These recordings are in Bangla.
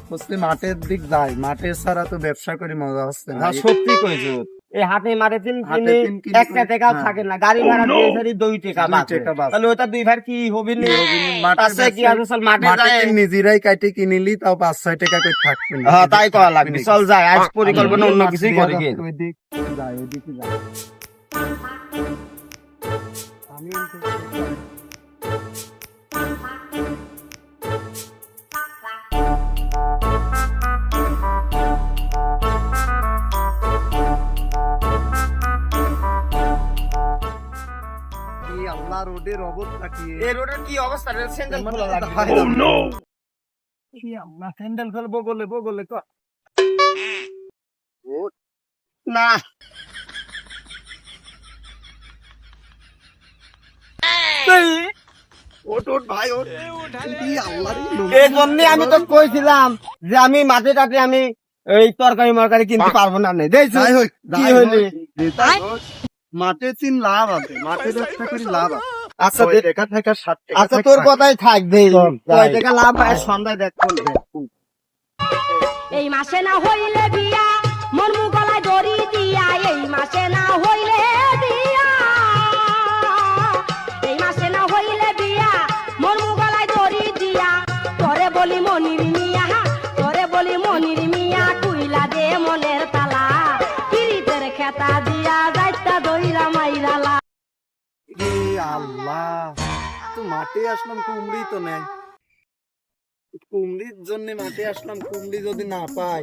বুঝলি মাঠের দিক যাই, মাঠে ছাড়া তো ব্যবসা করে মজা হচ্ছে না। সত্যি কইছো, এই হাটে মাঠে তিন হাটে কিনে তিন কিনে একটা টাকাও হ্যাঁ। থাকে না, গাড়ি ভাড়া দিয়ে সারি 2 টাকা দুই বাঁচে। টাকা বাঁচে। তাহলে ওটা 2 ভাই কি হবে নি? মাঠে তার চেয়ে কি ব্যবসা- আছে, চল মাঠে মাঠে যাই। তুই নিজেরাই কাটে কিনিলি তাও 5-6 টাকা করে থাকবে না। হ্যাঁ, তাই করা লাগবে। চল যাই, আজ আমি পরিকল্পনা অন্য মাঠ কিছুই দিয়া করি যাচ্ছি, কি। ওইদিক যাই, ওইদিকে যাই। আমি এই আল্লাহ রোডের অবস্থা কি? এই রোডের কি অবস্থা রে? স্যান্ডেল তেমন খোলা তো লাগবে। হয় না। এই আল্লাহ, স্যান্ডেল ফেল বগলে বগলে কর। না, ওঠ ওঠ ভাই ওঠ। এই আল্লাহ রে, লোক- এই জন্য আমি তো কইছিলাম যে আমি মাঠে টাটে আমি এই তরকারি মরকারি কিনতে পারবো না। নেই দেখছো যাই হোক, কি যাই হইলি? হোক, যাই হোক। মাঠে তিন লাভ আছে, মাঠে ব্যবসা করে লাভ আছে। আচ্ছা 6 টাকা থেকে 7 টাকা আচ্ছা, থেকে তোর থাকে। কথাই থাক দেই। চল, কয় যাই। টাকা লাভ হয় সন্ধ্যায় দেখ করবে। এই মাসে না হইলে বিয়া মন গলায় দড়ি দিয়া, এই মাসে না হইলে বিয়া, এই মাসে না হইলে বিয়া মন গলায় দড়ি দিয়া, তোরে বলি মনির মিয়া, তোরে বলি মনির মিয়া, কুইলা দে মনের তালা, কিরিতের খেতা দিয়া যাইতা দইরা মাইরালা। এ আল্লাহ, তো মাঠে আসলাম, কুমড়ি তো নেই। কুমড়ির জন্য মাঠে আসলাম, কুমড়ি যদি না পাই।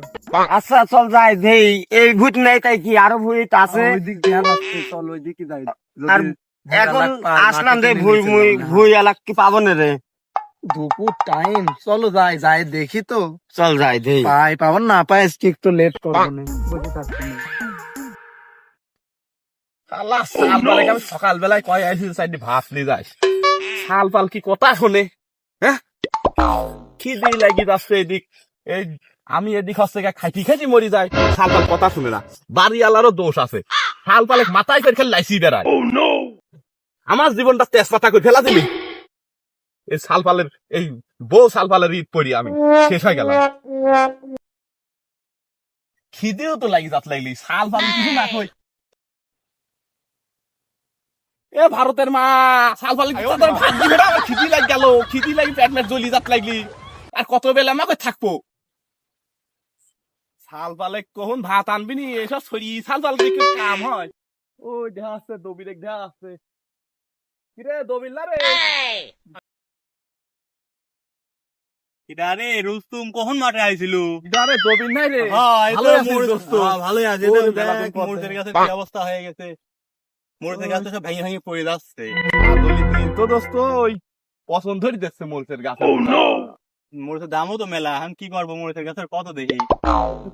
আচ্ছা চল যাই দেই। এই ভূত নেই তাই কি আরো ভূত আছে? ওইদিক দেয়া লাগছে, চল ওইদিকে যাই। আর যদি এখন এলাক পাই, আসলাম মাঠে রে কিনে ভুই নিচে মুই যাবো না। ভুই এলাক কি পাবো না রে? দুপুর টাইম, চলো যাই, যাই দেখি তো চল যাই দেই। পাই পাবো না পাই, আজকে একটু লেট করবো না, বুঝে পারছি না। আল্লাহ সাল পালে আমি সকালবেলায় কয় আইসি সাইডে ভাত নিয়ে যাস, সাল পাল কি কথা শোনে? হ্যাঁ, খিদি লাগি যাচ্ছে এদিক, এই আমি এদিক হচ্ছে খাইটি খাইটি মরি যায়, সাল পাল কথা শুনে না। বাড়িওয়ালারও দোষ আছে, সাল পালে মাথায় করে খেলে লাইসি বেড়ায়। আমার জীবনটা তেজপাতা করে ফেলা দিলি, এই সাল পালের এই বউ সাল পালের ঈদ পড়ি আমি শেষ হয়ে গেলাম। খিদেও তো লাগি যাত লাগলি, সাল পাল কিছু না কই। এ ভারতের মা, সাল ফাল ভাত দিবে না, আমার খিদি লাগ গেল, খিদি লাগি পেট মেট জ্বলি যাত লাগলি, আর কত বেলা আমাকে থাকবো। সাল পালে কখন ভাত আনবি নি, এসব ছড়ি সাল পাল দিয়ে কি কাম হয়? ও দেখা আছে দবির দেখা আছে, কিরে দবির না রে? রে রুস্তুম কখন মাঠে আইছিল? আরে দবির নাই রে, ভালো ভালো আছিস দোস্ত? ভালোই আছে। ওই দেখ, বেলাতে পথে। মোড়ের কাছে কি অবস্থা হয়ে গেছে, মোড়ের কাছে সব ভেঙে ভেঙে পড়ে যাচ্ছে। বলি তুই তো দোস্ত ওই পছন্দই দেখছে মরিচের গাছ। মোড়ের দামও তো মেলা, এখন কি করবো, মোড়ের কাছে কত দেখি।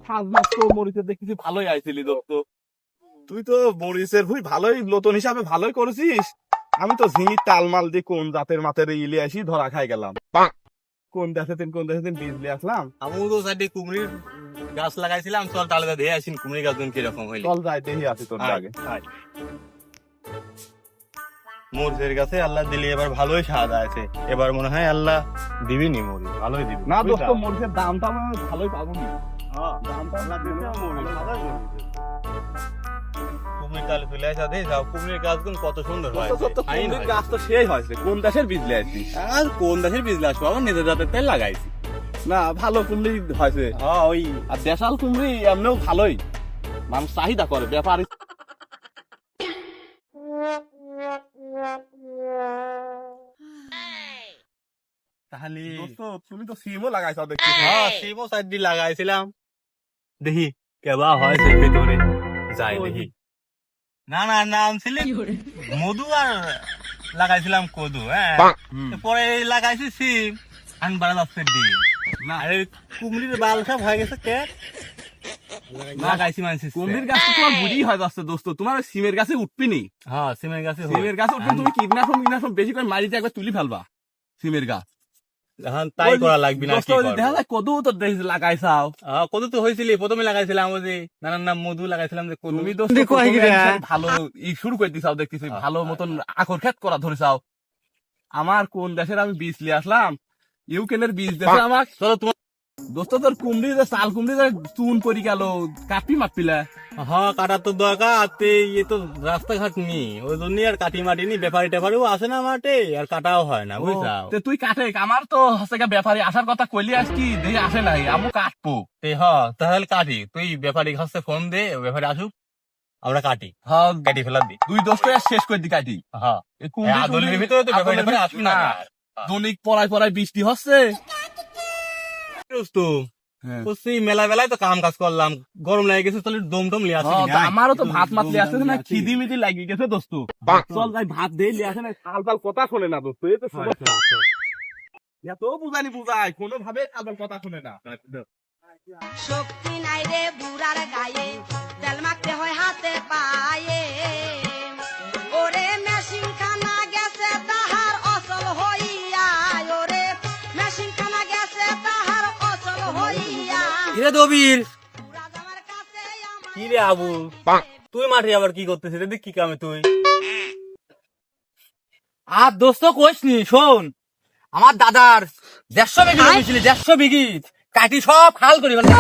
সাজ মাস তো মরিচের দেখেছি ভালোই আইছিলি দোস্ত, তুই তো মরিচের ভুই ভালোই নতুন হিসাবে ভালোই করেছিস। আমি তো ঝিঙির টালমাল দিয়ে কোন জাতের মাতের ইলে আসি ধরা খাই গেলাম, কোন দেশে দিন বিজলি আসলাম। আমিও তো সাইডে কুমড়ির গাছ লাগাইছিলাম, চল তাহলে দেখে আসিন কুমড়ি গাছ কিরকম হইলে। চল যাই দেখি আসি তোর আগে। মোড়ের কাছে আল্লাহ দিলে এবার ভালোই স্বাদ আছে, এবার মনে হয় আল্লাহ দিবিনি মরি, ভালোই দিবি। না দোস্ত মরিচের দামটা আমি ভালোই পাবো নি, দামটা কুমড়ির তালে চলে আসা দে যাও, কুমড়ির গাছগুলো কত সুন্দর হয়। কুমড়ির গাছ তো শেষ হয়েছে, কোন দেশের বিজলি আসছিস? আর কোন দেশের বীজ লাগবে, আমার নিজের জাতের তেল লাগাইছি। না ভালো কুমড়ি হয়েছে, ওই আর দেশাল কুমড়ি এমনিও ভালোই, মানুষ চাহিদা করে ব্যাপারী। তাহলে দোস্ত তুমি তো সিমও লাগাইছো দেখছি। সিমও সাইড দিয়ে লাগাইছিলাম, দেখি কেবা হয়েছে ভিতরে, যাই দেখি। না না নাম ছিল মধু, আর লাগাইছিলাম কদু। হ্যাঁ, পরে লাগাইছি সিম, আন বাড়া যাচ্ছে ডিম। না এই কুমড়ির বাল সব হয়ে গেছে কেট, লাগাইছি মানছি। কুমড়ির গাছ তো তোমার বুড়ি হয়ে যাচ্ছে দোস্ত, তোমার ওই সিমের গাছে উঠবি নি। হ্যাঁ, সিমের গাছে সিমের গাছে উঠবে, তুমি কীটনাশক বেশি করে মারিতে একবার তুলি ফেলবা সিমের গাছ। এখন তাই করা লাগবে না, দোস্ত কি ওই করবো? দেখা যায় কদু তো দেখছি লাগাইছাও। কদু তো হয়েছিল, প্রথমে লাগাইছিলাম ওই যে নানার নাম মধু লাগাইছিলাম, যে কদু। তুমি দোস্ত প্রথমে একদম ভালো শুরু করে দিছাও, দেখতেছি ভালো মতন আখর খেত করা ধরেছাও। আমার কোন দেশের আমি বীজ নিয়ে আসলাম, ইউক্রেনের বীজ দেশে আমার। চলো তোমার দোস্ত তোর কুমড়ি যে চাল কুমড়ি যে চুন পরি গেল কাটি মারপিলা হ্যাঁ কাটার তো দরকার ইয়ে তো রাস্তাঘাট নি ওই জন্য আর কাটি মাটি নি ব্যাপারি ট্যাপারিও আসে না মাঠে আর কাটাও হয় না বুঝছাও। তে তুই কাটে আমার তো হচ্ছে গা ব্যাপারী আসার কথা কইলি আস কি দেখি আসে নাই আমু কাটবো তাহলে কাটি তুই ব্যাপারি কাছে ফোন দে ব্যাপারি আসুক আমরা কাটি হ্যাঁ কাটি ফেলার দি। দুই দোস্ত শেষ করে দি কাটি হ্যাঁ এই কুমড়ি আদলের ভিতরে তো ব্যাপারি ট্যাপারি আসবে না। দৈনিক পড়ায় পড়ায় বৃষ্টি হচ্ছে তো সেই মেলা বেলায় তো কাম কাজ করলাম গরম লাগে গেছে তাহলে দম টম লিয়ে আসি তা আমারও তো ভাত মাতলে আসছে না খিদি মিদি লাগি গেছে দোস্ত চল যাই ভাত দিয়ে লিয়ে আসে না কাল পাল কথা শোনে না দোস্ত এই তো সমস্যা এত বুঝানি বুঝায় কোনো ভাবে কাল পাল কথা শোনে না শক্তি নাই রে বুড়ার গায়ে তেল মাখতে হয় হাতে পায়ে ওরে মেশিন খানা গেছে তাহার অচল হইয়া ওরে মেশিন খানা গেছে তাহার অচল হইয়া কিরে দবির বুড়া জামার কাছে আমার কি রে আবু তুই মাঠে আবার কি করতেছিস দেখ কি কামে তুই আর দোস্ত কইস নি শোন আমার দাদার 150 বিঘি জমি ছিল 150 বিঘি কাটি সব খাল করি বলে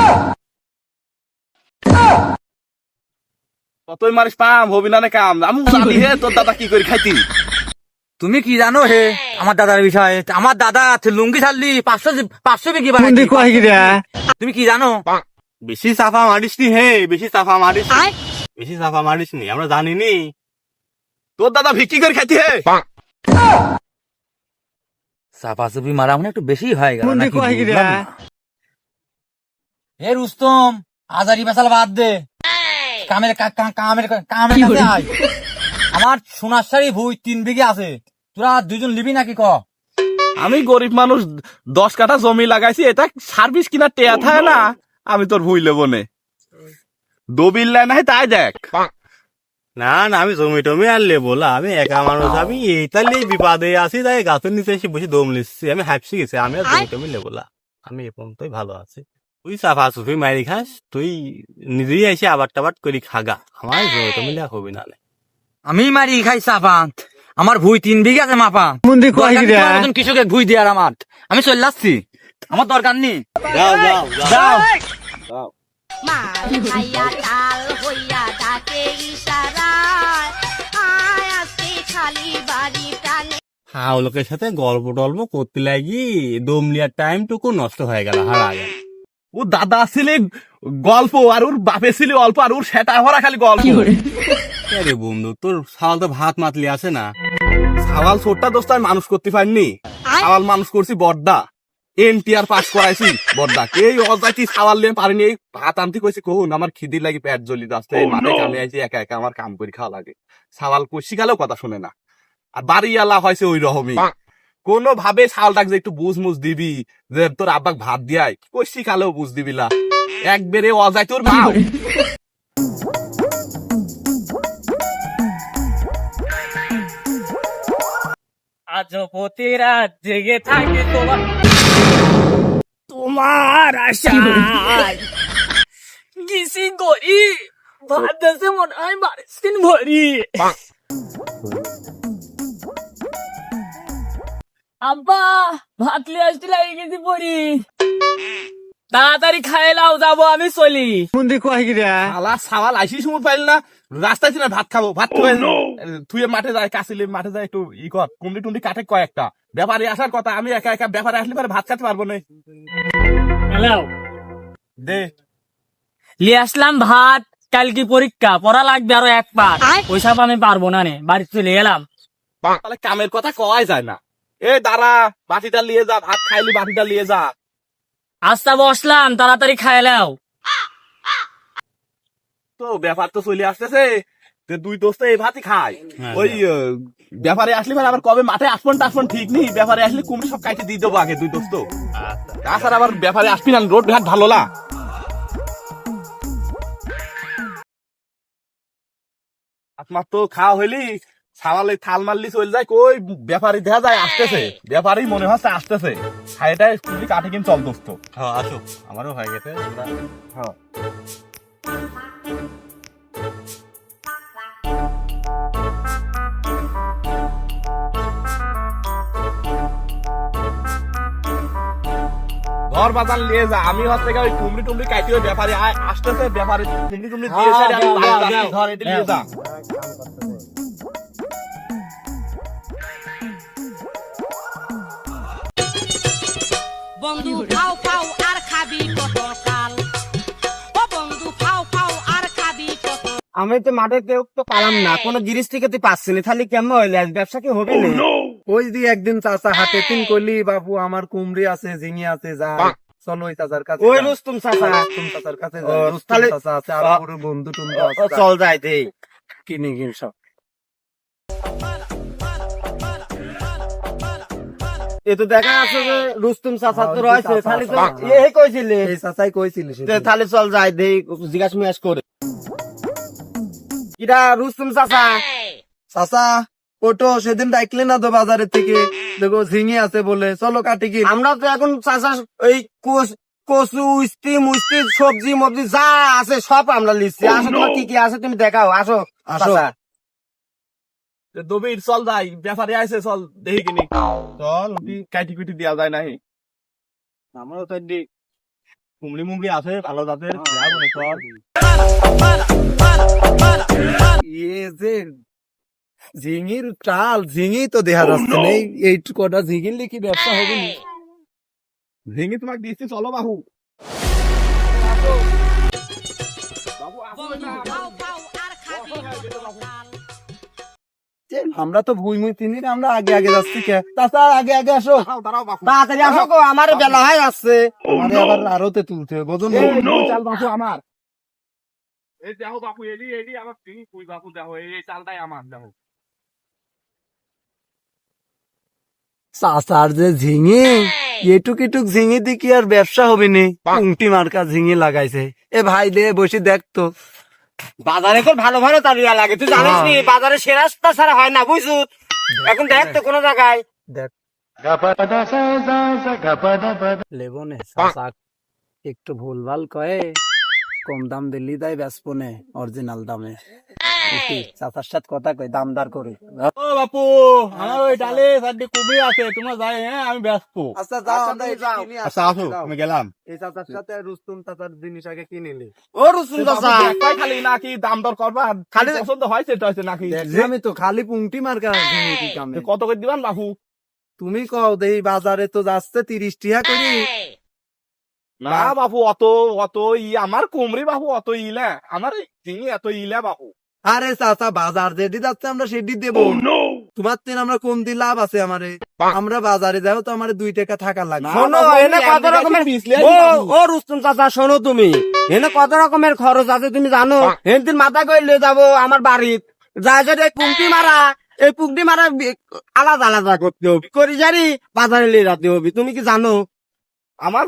কতই মারিস পাম হবি না কাম আমি জানি হে তোর দাদা কি করে খাইতি তুমি কি জানো হে আমার দাদার বিষয়ে আমার দাদা লুঙ্গি ছাড়লি 500 বিঘি বানাই তুমি কি জানো বেশি সাফা মারিস নি হে বেশি সাফা মারিস নি আমরা জানি নি তোর দাদা ভিক্ষি করে খাইতি হে চাপাচুপি মারা মানে একটু বেশি হয়ে গেল নাকি বুঝলাম না। হে রুস্তম আজারি পেশাল বাদ দে কামের কাছে আয় আমার সোনার শাড়ি ভুই 3 বিঘে আছে তোরা দুজন লিবি নাকি ক আমি গরিব মানুষ 10 কাঠা জমি লাগাইছি এটা সার্ভিস কিনা টেয়া থাকে না আমি তোর ভুই লেবো নে দবিল নাই তাই দেখ না না আমি জমি টমি আর লেবো না আমি একা মানুষ আমি এইটা নিয়ে বিপদে আছি তাই গাছের নিচে এসে বসে দম লিখছি আমি হাঁপসি গেছি আমি আর জমি টমি লেবো না আমি এ পর্যন্তই ভালো আছি তুই সাফা সুফি মারি খাস তুই নিজেই এসে আবার টাবার করি খাগা আমার জমি টমি লেখা হবি না আমি মারি খাই চাপাত আমার ভুই 3 বিঘে আছে মাপা কৃষকের ভুই দেয়ার আমার আমি চলে আসছি আমার দরকার নেই যাও যাও যাও মাল খাইয়া ডাল হইয়া ডাকে ইশারায় আয় আজকে খালি বাড়ি টানে হ্যাঁ ও লোকের সাথে গল্প টল্প করতে লাগি দম লিয়ার টাইম টুকু নষ্ট হয়ে গেল হারা গেল ও দাদা ছিলে গল্প আর ওর বাপে ছিলে অল্প আর ওর সেটা ভরা খালি গল্প আরে বন্ধু তোর সাল তো ভাত মাতলি আছে না সাওয়াল ছোটটা দোস্ত আমি মানুষ করতে পারিনি সাওয়াল মানুষ করছি বড়দা এনটিআর পাস করাইছি বড়দা এই অজাইতি সাওয়াল নিয়ে পারিনি এই ভাত আনতে কইছি কোন আমার খিদি লাগি পেট জ্বলি যাচ্ছে মাঠে কামে আইছি একা একা আমার কাম করে খাওয়া লাগে সাওয়াল কষি গেলেও কথা শুনে না আর বাড়িওয়ালা হয়েছে ওই রকমই কোনো ভাবে সাওয়ালটাক যে একটু বুঝ মুজ দিবি যে তোর আব্বাক ভাত দিয়াই কষি খালেও বুঝ দিবি না একবারে অজাই তোর মা আজ প্রতি রাত জেগে থাকে তোমার আশায় গিসি গরি ভাত দেশে মনে হয় 12 দিন ভরি আব্বা ভাত লিয়ে আসতে লাগে গেছি পরি তাড়াতাড়ি খাই লাও যাবো আমি চলি আলা সাওয়াল আইসি সময় পাইল না রাস্তায় ছিল ভাত খাবো ভাত খাবে তুই মাঠে যায় কাশিলে মাঠে যায় একটু ই কর কুমড়ি টুমড়ি কাটে কয়েকটা ব্যাপারে আসার কথা আমি একা একা ব্যাপারে আসলে পরে ভাত খেতে পারবো না হ্যালো দে লিয়ে আসলাম ভাত কাল কি পরীক্ষা পড়া লাগবে আরো 1 পাত ওই সব আমি পারবো না নে বাড়ি চলে এলাম তাহলে কামের কথা কওয়াই যায় না এ দাঁড়া বাটিটা নিয়ে যা ভাত খাইলি বাটিটা নিয়ে যা আচ্ছা বসলাম তাড়াতাড়ি খাই লাও তো ব্যাপার তো চলে আসতেছে দুই দোস্ত এই ভাতই খায় ওই ব্যাপারে আসলে পরে আবার কবে মাঠে আসবেন টাসবেন ঠিক নেই ব্যাপারে আসলে কুমড়ি সব কাইটে দিয়ে দেবো আগে দুই দোস্ত তাছাড়া আবার ব্যাপারে আসবি না রোড ঘাট ভালো না আপনার তো খাওয়া হইলি সাওয়ালে থাল মারলি চলে যায় কই ব্যাপারী দেখা যায় আসতেছে ব্যাপারী মনে হচ্ছে আসতেছে খাইটাই কুমড়ি কাটে কিন্তু চল দোস্ত হ্যাঁ আসো আমারও হয়ে গেছে হ্যাঁ ধর বাজার নিয়ে যা, আমি হচ্ছে গিয়ে ওই কুমড়ি টুমড়ি কাটি ওই ব্যাপারে আসতেছে, ব্যাপারে কুমড়ি টুমড়ি দিয়ে হ্যাঁ, সারি আমি দাও, বাড়ি দাও, যাচ্ছি, দাও। ধর এটা নিয়ে যা। বন্ধু ফাও ফাও আর খাবি কত কাল, ও বন্ধু ফাও ফাও আর খাবি কত। আমি তো মাঠে কেউ তো পালাম না, কোনো জিনিস থেকে তুই পাচ্ছি না, তাহলে কেমন হইলে আজ ব্যবসা কি হবে না? ওই যে একদিন চাচা হাতে তিন কলি বাপু আমার কুমড়ি আছে ঝিঙে আছে যা চলো ওই চাচার কাছে ওই যাই। রুস্তুম চাচা রুস্তুম চাচার কাছে যাই। ও, রুস্তুম তাহলে- চাচা আছে আর পুরো বন্ধু টন্ধু আছে যা। চল যাই দেই কিনে কিন সব। এ তো দেখা আছে যে রুস্তুম চাচা তো হ্যাঁ, রয়েছে, চাচা, তাহলে তো চাচা। এই কইছিলে, এই চাচাই কইছিল সেদিন। তাহলে চল যাই দেই জিজ্ঞাসা মিয়াস করে। এটা রুস্তুম চাচা, চাচা ওটো সেদিন ডাকলে না তো বাজারের থেকে, দেখো ঝিঙে আছে বলে চলো কাটি কি। আমরা তো এখন চাচা এই কচু স্টিম উস্তি সবজি মবজি যা আছে সব আমরা লিখছি। আসো তোমার কি কি আছে তুমি দেখাও, আসো আসো। চাচা। দবির চল যাই, ব্যাপারে আইছে চল দেখি কিনি, চল কাটি কুটি দেওয়া যায় নাই। আমারও তো এদিক কুমড়ি মুমড়ি আছে ভালো জাতের, যাবো না চল। ইয়ে যে ঝিঙির চাল ঝিঙেই তো দেখা যাচ্ছে না, এই কটা ঝিঙির কি ব্যবসা হবে না? ভেঙে তোমাকে দিচ্ছি, চলো বাবু। বন্ধু ফাও ফাও আর খাবি কত কাল। আমরা তো ভুই মুই তিনি আমরা আগে আগে যাচ্ছি কে চাচা আগে আগে আসো। দাঁড়াও বাবু, তাড়াতাড়ি আসো গো, আমার বেলা হয়ে যাচ্ছে। আমারে আবার আরোতে তুলতে হবে বোঝো না? চাল বাবু আমার। এই দেখো বাপু, এডি এডি আমার ভেঙে কুই বাপু, দেখো এই চালটাই আমার, দেখো। চাচার যে ঝিঙে এটুক এটুক ঝিঙে দিয়ে কি আর ব্যবসা হবে না? পুংটি মার্কা ঝিঙে লাগাইছে। এ ভাই দে বসে দেখতো বাজারে এখন ভালো ভালো তালিয়া লাগে, তুই জানিস নি বাজারে সেরাস্তা ছাড়া হয় না, বুঝছো? এখন দেখ তো কোনো জায়গায় দেখ লেবনে চাচা একটু ভুলভাল কয়ে কম দাম দিল্লি তাই বেসপনে অরিজিনাল দামে চাচার সাথে কথা কই দামদার করে। ও বাপু, আমার ওই ডালে চারটি কুমড়ি আছে, তোমার যাই, হ্যাঁ আমি ব্যস্ত। আচ্ছা যাও আমরা তুমি এটা যাও। কিনে আচ্ছা আসি, আসো, যাও। আমি গেলাম। এই চাচার সাথে রুস্তুম চাচার জিনিস আগে কিনে নিলি। ও রুসুন চাচা, একটাই খালি নাকি দাম দর করবা, খালি খালি- পছন্দ হয়েছে এটা হয়েছে নাকি? আমি তো খালি পুংটি মার্কা ঝিঙে কি কামে। কত করে দিবান বাবু? তুমি কও দেই বাজারে তো যাচ্ছে 30 টাকা করি। না বাবু, অত অত আমার কুমড়ি বাবু অত না, আমার চিনি এত ইলা বাবু। আরে চাচা বাজার যেটি যাচ্ছে আমরা সেটি দেবো। তোমার তিন আমরা কম দিয়ে লাভ আছে আমারে। আমরা বাজারে যাও তো আমার 2 টাকা থাকা লাগবে। শোনো এনে কত রকমের ও রুস্তুম চাচা, শোনো তুমি এনে কত রকমের খরচ আছে তুমি জানো? হেনদিন মাথা করে নিয়ে যাবো আমার বাড়ির, যা যদি পুংটি মারা, এই পুংটি মারা আলাদা আলাদা করতে হবে, করি জানি বাজারে নিয়ে যেতে হবে, তুমি কি জানো? আমার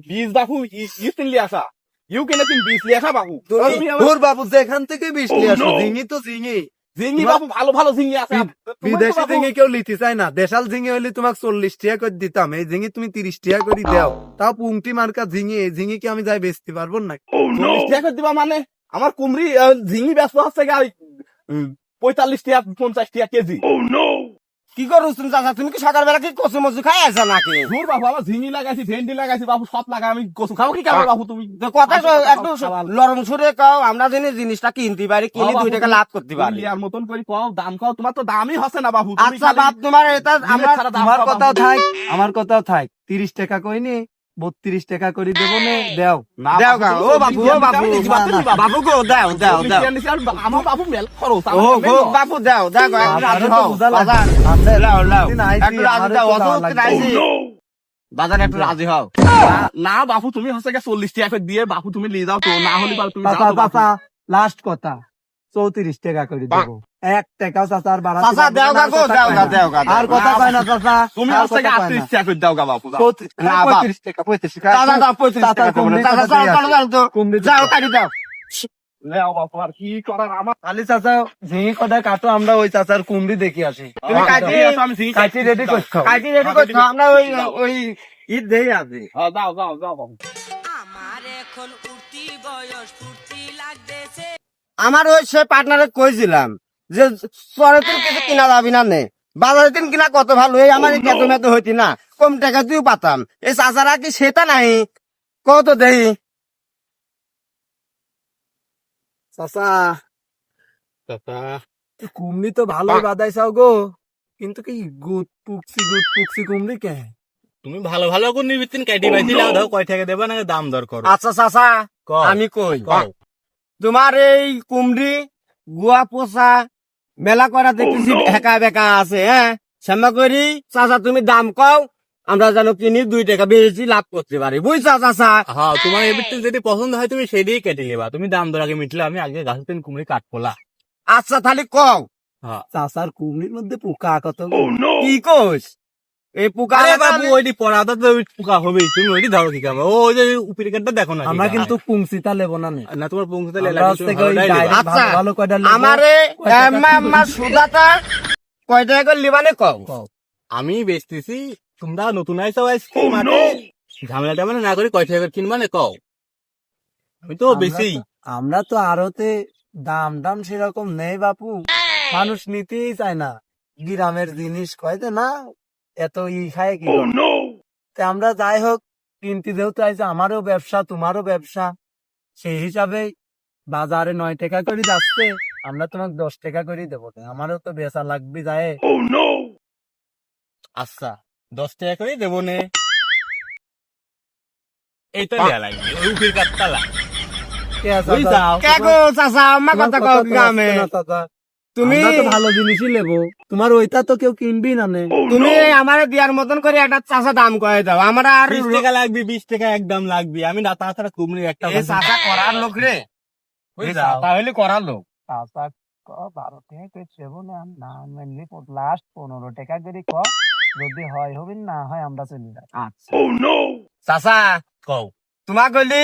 বীজ বাবু কিনলি আসা, ইউ কিনে তিন বীজ লিয়ে আসা বাবু। তুমি আমার ওর বাবু যেখান থেকে বিশলি আসো ঝিঙি তো ঝিঙি। ঝিঙি বাবু ভালো ভালো ঝিঙি আছে। বিদেশি ঝিঙে কেউ লিতে চায় না, দেশাল ঝিঙে হলে তোমাকে 40 টাকা করে দিতাম, এই ঝিঙে তুমি 30 টাকা করে দাও। তাও পুংটি মার্কা ঝিঙে, এই ঝিঙে কি আমি যাই বেচতে পারবো না? 40 টাকা করে দিবা মানে? আমার কুমড়ি ঝিঙি ব্যস্ত হচ্ছে 45 টাকা 50 টাকা কেজি। কি করো রুস্তুম চাচা, তুমি কি সকালবেলা কি কচু মচু খাই আছো নাকি? ধুর বাবু, আমার ঝিঙি লাগাইছি, ভেন্ডি লাগাইছি বাবু, সব লাগা, আমি কচু খাবো কি খাবো বাবু তুমি? তো কথা একটু লরম সুরে কাও, আমরা যেন জিনিসটা কিনতে পারি, কিনে 2 টাকা লাভ করতে পারি। আর মতন করে কও, দাম কও, তোমার তো দামই হচ্ছে না বাবু। তুমি আচ্ছা খালি বাপ, তোমার এটা আমরা ছাড়া দাম আমার কও কথাও বাবু। থাক, আমার কথাও থাক, 30 টাকা কইনি 32 টাকা করে দেবো নে, দেও। না দেও বাবু, গা, ও বাবু, ও বাবু, বাবু গো, দাও দাও দাও, আমার বাবু মেল খরচ, ও গো বাবু দাও দাও গো, একটু রাজি হও, বাজার লাও লাও, একটু রাজি দাও, অত রাজি বাজার একটু রাজি হও। না বাবু, তুমি হচ্ছে 40 টাকা করে দিয়ে বাবু তুমি নিয়ে যাও তো, না হলে বাবু তুমি যাও চাচা তো বাবু। চাচা লাস্ট কথা 34 টাকা করে দেবো, 1 টাকাও চাচা আর বাড়াতে চাচা পারবো দাও না, গা গো, দাও গা, দাও গা, আর কথা কয় না চাচা, তুমি আর হচ্ছে কথা কয় না। 38 টাকা করে দাও গা বাবু, যাও। 35 টাকা 35 টাকা চাচা দাও 35 টাকা করে, চাচা চল চল চল তো, কুমড়ি যাও কাটি দাও। লেও বাবু, আর কি করার আমার। খালি চাচা ঝিঙে কটা কাটো, আমরা ওই চাচার কুমড়ি দেখি আসি। তুমি কাটি আমি ঝিঙি কাটি রেডি করছো? কাটি রেডি করছো, আমরা ওই ঈদ দেই আছি। হ্যাঁ, যাও যাও যাও বাবু। আমার এখন উঠতি বয়স ফুর্তি লাগতেছে। আমার ওই সে পার্টনারে কইছিলাম যে চরে তোর কিছু কিনা যাবি না নে, বাজারে দিন কিনা কত ভালো, এই আমার বেত মেত হইতি না, কম টাকা তুই পাতাম। এই চাচারা কি সেটা নাই, কত দেই। চাচা চাচা কুমড়ি তো ভালোই বাদাইছাও গো, কিন্তু কি গুদ পুকছি কুমড়ি কে? তুমি ভালো ভালো করে নিবিতিন কেটে পাইছিলাম, ধর কয় টাকা দেবা না দাম দর করো। আচ্ছা চাচা কও। আমি কই, কও। তোমার এই কুমড়ি গুয়া পোষা মেলা করা দেখতেছি বেকা বেকা আছে, হ্যাঁ শ্যামা করি চাচা তুমি দাম কও, আমরা যেন কিনি 2 টাকা বেশি লাভ করতে পারি, বুঝছা চাচা। হ্যাঁ, তোমার এবিটিন যদি পছন্দ হয় তুমি সেটাই কেটে নেবা। তুমি দাম দর আগে মিটলে আমি আগে গাছ তিন কুমড়ি কাটপোলা। আচ্ছা তাহলে কও। হ্যাঁ, চাচার কুমড়ির মধ্যে পোকা কত গো? কি কইস, এই পোকা আরে লাগালে- বাবু ওইটি পড়াতে তো পোকা হবেই, তুমি ওইটি ধরো কি খাবে। ও যে উপরে কাটটা দেখো না। আমরা কিন্তু পুংসিতা লেবো না নে। না তোমার পৌঁছতে আমরা হচ্ছে কি ওই direct আচ্ছা, ভালো ভালো কয়টা লেবো। আমারে কয় টাকা এম্মা সুদাটা কয় টাকা করে লিবানে কও। কও। আমি বেচতেছি, তোমরা নতুন আইসা আইসি মাঠে ঝামেলা টামেলা না করে কয় টাকা করে কিনবা না কও। আমি তো বেশি আমরা তো আরতে দাম সেরকম নেই বাপু, মানুষ নিতেই চায় না, গ্রামের জিনিস কয়তে না এত খায় কি করে। তা আমরা যাই হোক কিনতে যেহেতু আইছে, আমারও ব্যবসা তোমারও ব্যবসা, সেই হিসাবে বাজারে 9 টাকা করে যাচ্ছে, আমরা তোমাকে 10 টাকা করে দেবো, আমারও তো বেচা লাগবে যায়। আচ্ছা 10 টাকা করে দেবো নে। এইটা দেয়া লাগবে, ওই উপরে কাটটা লাগবে। কে আছে বুঝ যাও। কে গো চাচা আম্মা কথা কও গ্রামে, তুমি তুমি তো ভালো জিনিসই নেবো, তোমার ওইটা তো কেউ কিনবি না নে। তুমি আমারে দেওয়ার মতন করে একটা চাচা দাম কয়ে দাও, আমার আর 20 টাকা লাগবে, 20 টাকা একদম লাগবে। আমি না তাছাড়া কুমড়ি একটা এই চাচা করার লোক রে, বুঝ এই যাও। চাচা হইলে করার লোক। চাচা 12 টাকা করে দেবো না, না মেনলি লাস্ট 15 টাকা করে ক, যদি হয় হবে, না হয় আমরা চলে যাই। আচ্ছা চাচা কও তোমাক কইলি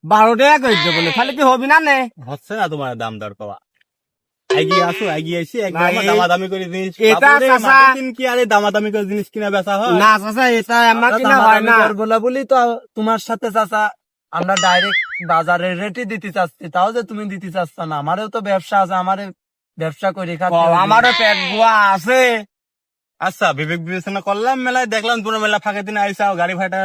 12 টাকা কই দেব বলে, খালি কি হবি না নে। হচ্ছে না তোমার দাম দর করা। এগিয়ে আসো, এগিয়ে এসে একদম না, এই- দামাদামি করে জিনিস। এটা বাপুরে, চাচা- মাটির দিন কি আরে দামাদামি করে জিনিস কিনা বেচা হয়? না চাচা এটা আমার আমরা কিনা হয় দামাদামি না। করবো না বলি তো তোমার সাথে চাচা আমরা ডাইরেক্ট বাজারের রেটে দিতে চাচ্ছি, তাও যে তুমি দিতে চাচ্ছ না। আমারও তো ব্যবসা আছে, আমারে ব্যবসা করে খাতে কও, হবে। আমারও পেট গুয়া আছে। আচ্ছা বিবেক বিবেচনা করলাম, মেলায় দেখলাম পুরো মেলা ফাঁকা দিন আইসাও, গাড়ি ভাড়া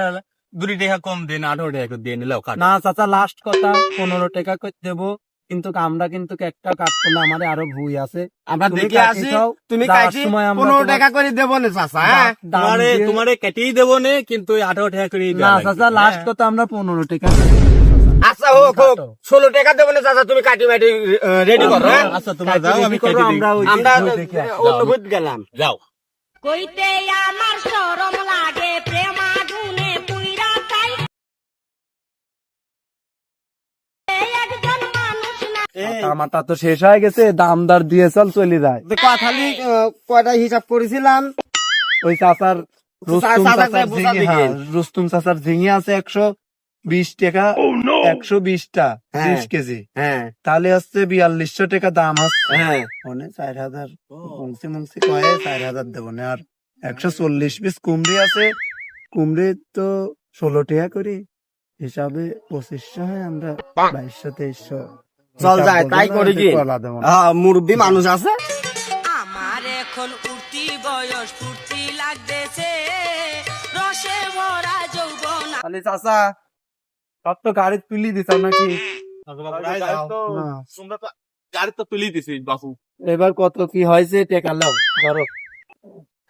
2 টাকা কম দিন, 18 টাকা করে দিয়ে নিলাও কাট। না চাচা লাস্ট কথা 15 টাকা করে দেবো, কিন্তু আমরা কিন্তু একটা কাটবো না, আমারে আরো ভুই আছে। আমরা তুমি দেখে কাটি আসি, খাও, তুমি যাওয়ার কাটি সময় আমরা 15 তোমার- টাকা করে দেব না চাচা, হ্যাঁ দাম তোমারে দিয়ে- তোমারে কেটেই দেবো নে, কিন্তু ওই 18 টাকা করে না চাচা লাস্ট কথা আমরা 15 টাকা করে দেবো, চাচা। আচ্ছা হোক হোক, 16 টাকা দেব না চাচা, তুমি কাটি মাটি রেডি করো, হ্যাঁ আচ্ছা তোমরা যাও, আমি করো, কেটে দিই। আমরা ওই আমরা দিক দেখে আসি। অন্য বুঝ গেলাম। যাও। কইতে আমার শরম লাগে প্রেমা গুনে পুইরা চাই একজন মানুষ না মাথা তো শেষ হয়ে গেছে, দামদার দিয়ে চলে যায়। খালি কয়টা হিসাব করেছিলাম, ওই চাচার রুস্তুম চাচা চাচার বোঝা ঝিঙে, হ্যাঁ, রুস্তুম চাচার ঝিঙে আছে 120 টাকা, 120টা হ্যাঁ। 30 কেজি, হ্যাঁ তাহলে হচ্ছে 4200 টাকা দাম হচ্ছে। হ্যাঁ 4000 মুংসি কয়ে 4000 দেবো না। আর 140 পিস কুমড়ি আছে, কুমড়ি তো 16 টাকা করি, হিসাবে 2500 হয়, আমরা 2200-2300 চল যায়, তাই করি কি? মুরব্বী মানুষ আছে। আমার এখন উঠতি বয়স ফুর্তি লাগতেছে রসে ভরা যৌবন তাহলে চাচা সব তো গাড়ি তুলি দিছ নাকি? না। তোমরা তো গাড়ি তো তুলি দিছি বাপু। এবার কত কি হয়েছে টেকা লাও ধরো।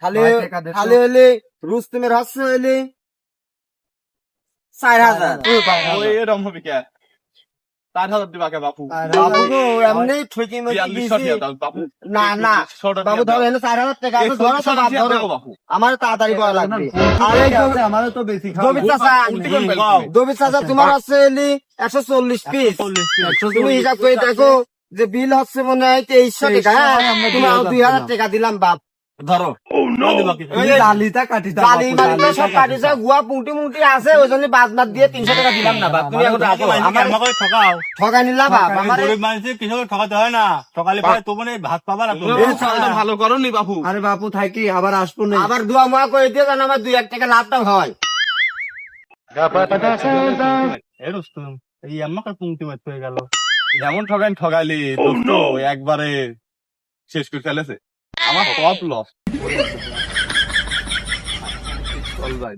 খালি কয় টাকা দিছো? খালি হইলে রুস্তুমের হচ্ছে হইলে 4000। ওই এরকম হবে কে? 4000 দিবা কে বাপু? বাবু গো এমনি ঠকি মকি 4200 দিছি। দিয়া দাও বাপু। না না 100 টাকা বাবু দিয়া ধরো দাও। এনে 4000 টাকা আছে, ধরো তো বাপ, ধরো বাপু। আমার তাড়াতাড়ি করা লাগবে। আর এই আমারও তো বেশি খাওয়া দবির চাচা, দবির চাচা তোমার হচ্ছে হইলে 140 পিস। তুমি হিসাব করে দেখো যে বিল হচ্ছে মনে হয় 2300 টাকা, হ্যাঁ? তুমি 2000 টাকা দিলাম বাপ, ধরো। ডালিটা কাটি দাও গালি বাপু, মালি তো ডালিটা সব কাটি কাটিছে, দাও। গুয়া পুঁটি মুটি আছে, ওই জন্য বাদ বাদ দিয়ে 300 টাকা দিলাম না বাপ, তুমি এখন রাখো। আমার আমাকে ঠকাও। ঠগাই নিলা বাপ, আমার গরিব মানুষের কৃষকের ঠকাতে হয় না, ঠকালে পরে তোমার ভাত পাবা না। এই চালটা ভালো করো নি বাপু। আরে বাপু থাকি আবার আসবো না। আবার দোয়া মোয়া করে দিয়ে যেন আমার 2-1 টাকা লাভটা হয়। এই রুস্তুম, এই আমাকে পুংটি মারতে হয়ে গেল। এমন ঠগাইলি দোস্ত, একবারে শেষ করে ফেলেছে আমার সব লস। চল যাই